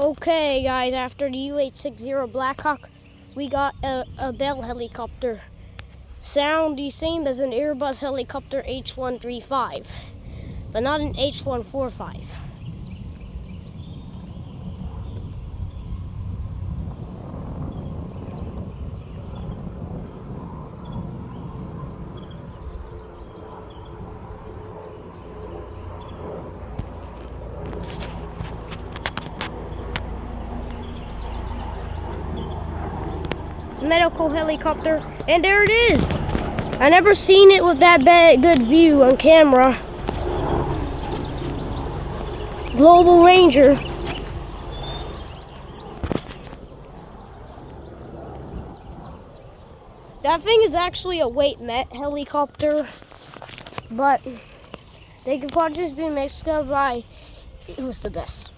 Okay guys, after the U-860 Blackhawk, we got a Bell helicopter. Sound the same as an Airbus helicopter H135, but not an H145. It's a medical helicopter, and there it is. I never seen it with that good view on camera. Global Ranger. That thing is actually a weight met helicopter, but they could probably just be mixed up by. It was the best.